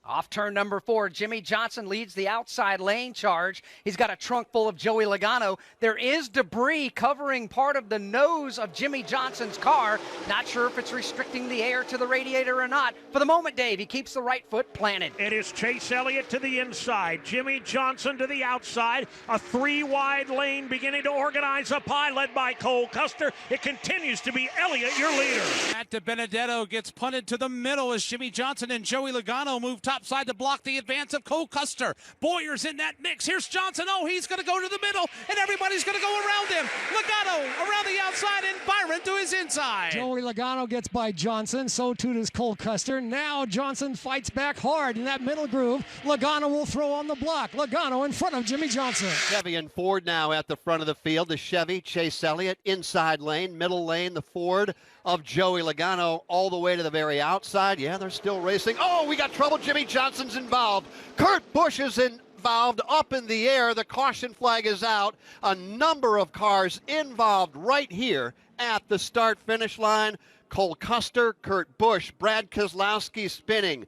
Off turn number 4, Jimmy Johnson leads the outside lane charge. He's got a trunk full of Joey Logano. There is debris covering part of the nose of Jimmy Johnson's car. Not sure if it's restricting the air to the radiator or not. For the moment, Dave, he keeps the right foot planted. It is Chase Elliott to the inside, Jimmy Johnson to the outside. A 3-wide lane beginning to organize up high, led by Cole Custer. It continues to be Elliott, your leader. Matt DiBenedetto gets punted to the middle as Jimmy Johnson and Joey Logano move topside to block the advance of Cole Custer. Boyer's in that mix. Here's Johnson. Oh, he's going to go to the middle, and everybody's going to go around him. Logano around the outside, and Byron to his inside. Joey Logano gets by Johnson. So too does Cole Custer. Now Johnson fights back hard in that middle groove. Logano will throw on the block. Logano in front of Jimmy Johnson. Chevy and Ford now at the front of the field. The Chevy, Chase Elliott, inside lane, middle lane, the Ford of Joey Logano all the way to the very outside. Yeah, they're still racing. Oh, we got trouble. Jimmy Johnson's involved. Kurt Busch is involved up in the air. The caution flag is out. A number of cars involved right here at the start-finish line. Cole Custer, Kurt Busch, Brad Keselowski spinning.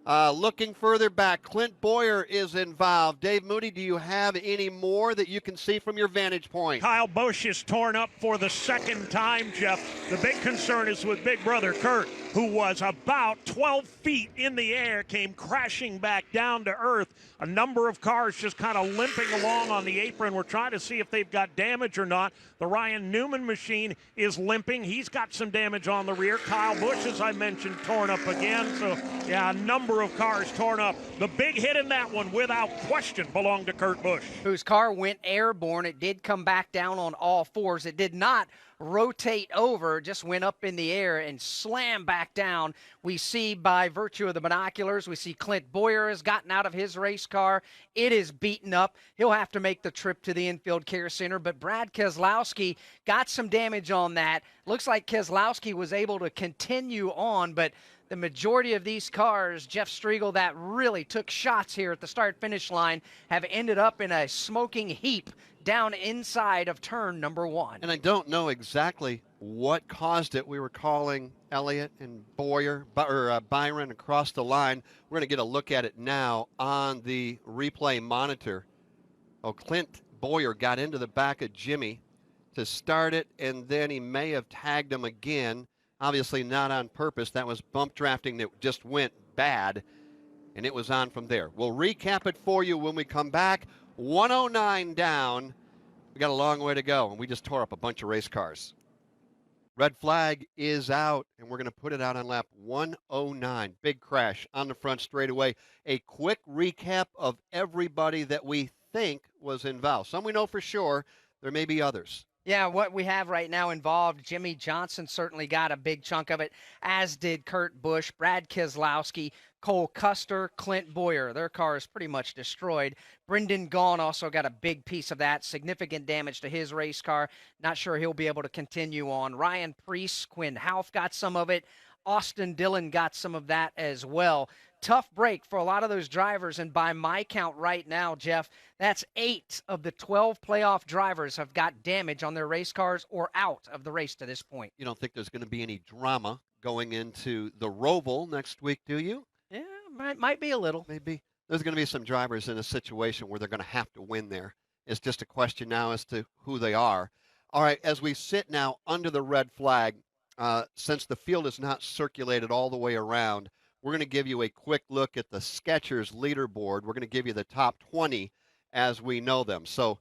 Looking further back, Clint Boyer is involved. Dave Moody, do you have any more that you can see from your vantage point? Kyle Busch is torn up for the second time, Jeff. The big concern is with big brother Kurt, who was about 12 feet in the air, came crashing back down to earth. A number of cars just kind of limping along on the apron. We're trying to see if they've got damage or not. The Ryan Newman machine is limping. He's got some damage on the rear. Kyle Busch, as I mentioned, torn up again. So, yeah, a number of cars torn up. The big hit in that one, without question, belonged to Kurt Busch. Whose car went airborne. It did come back down on all fours. It did not rotate over, just went up in the air and slammed back down. We see by virtue of the binoculars, we see Clint Boyer has gotten out of his race car. It is beaten up. He'll have to make the trip to the infield care center, but Brad Keselowski got some damage on that. Looks like Keselowski was able to continue on, but the majority of these cars, Jeff Striegel, that really took shots here at the start-finish line, have ended up in a smoking heap down inside of turn number 1. And I don't know exactly what caused it. We were calling Elliott and Byron across the line. We're going to get a look at it now on the replay monitor. Oh, Clint Boyer got into the back of Jimmy to start it, and then he may have tagged him again. Obviously not on purpose. That was bump drafting that just went bad, and it was on from there. We'll recap it for you when we come back. 109 down. We got a long way to go, and we just tore up a bunch of race cars. Red flag is out, and we're going to put it out on lap 109. Big crash on the front straightaway. A quick recap of everybody that we think was involved. Some we know for sure. There may be others. Yeah, what we have right now involved, Jimmy Johnson certainly got a big chunk of it, as did Kurt Busch, Brad Keselowski, Cole Custer, Clint Boyer. Their car is pretty much destroyed. Brendan Gaughan also got a big piece of that, significant damage to his race car. Not sure he'll be able to continue on. Ryan Preece, Quinn Houff got some of it. Austin Dillon got some of that as well. Tough break for a lot of those drivers, and by my count right now, Jeff, that's 8 of the 12 playoff drivers have got damage on their race cars or out of the race to this point. You don't think there's going to be any drama going into the Roval next week, do you? Yeah, might be a little. Maybe. There's going to be some drivers in a situation where they're going to have to win there. It's just a question now as to who they are. All right, as we sit now under the red flag, since the field is not circulated all the way around, we're going to give you a quick look at the Skechers leaderboard. We're going to give you the top 20 as we know them. So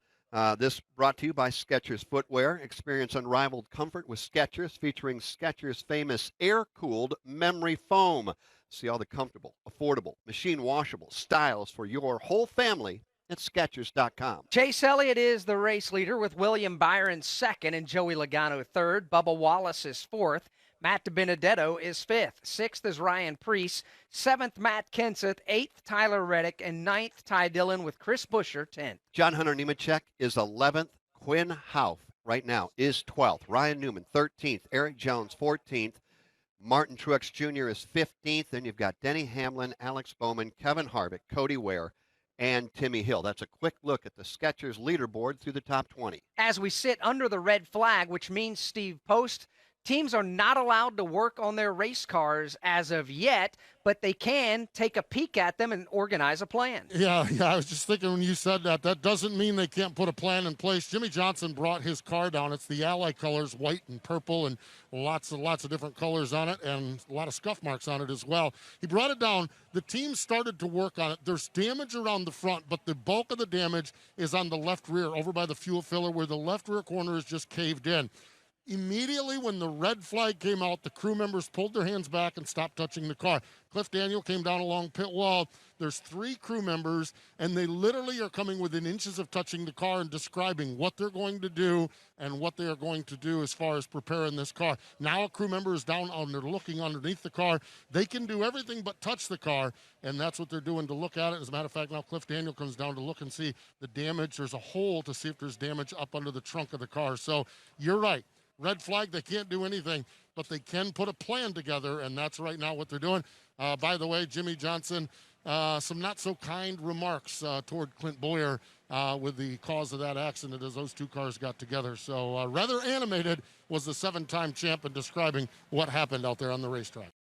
this brought to you by Skechers Footwear. Experience unrivaled comfort with Skechers, featuring Skechers' famous air-cooled memory foam. See all the comfortable, affordable, machine-washable styles for your whole family at Skechers.com. Chase Elliott is the race leader with William Byron second and Joey Logano third. Bubba Wallace is fourth. Matt DiBenedetto is fifth. Sixth is Ryan Preece. Seventh, Matt Kenseth. Eighth, Tyler Reddick. And ninth, Ty Dillon with Chris Buescher, 10th. John Hunter Nemechek is 11th. Quinn Houff right now is 12th. Ryan Newman, 13th. Eric Jones, 14th. Martin Truex Jr. is 15th. Then you've got Denny Hamlin, Alex Bowman, Kevin Harvick, Cody Ware, and Timmy Hill. That's a quick look at the Skechers leaderboard through the top 20. As we sit under the red flag, which means Steve Post, teams are not allowed to work on their race cars as of yet, but they can take a peek at them and organize a plan. Yeah, I was just thinking when you said that, that doesn't mean they can't put a plan in place. Jimmie Johnson brought his car down. It's the Ally colors, white and purple, and lots of different colors on it, and a lot of scuff marks on it as well. He brought it down. The team started to work on it. There's damage around the front, but the bulk of the damage is on the left rear, over by the fuel filler, where the left rear corner is just caved in. Immediately when the red flag came out, the crew members pulled their hands back and stopped touching the car. Cliff Daniel came down along pit wall. There's 3 crew members, and they literally are coming within inches of touching the car and describing what they're going to do and what they are going to do as far as preparing this car. Now a crew member is down on there looking underneath the car. They can do everything but touch the car, and that's what they're doing to look at it. As a matter of fact, now Cliff Daniel comes down to look and see the damage. There's a hole to see if there's damage up under the trunk of the car. So you're right. Red flag, they can't do anything, but they can put a plan together, and that's right now what they're doing. By the way, Jimmie Johnson, some not so kind remarks toward Clint Bowyer with the cause of that accident as those 2 cars got together. So rather animated was the 7-time champ in describing what happened out there on the racetrack.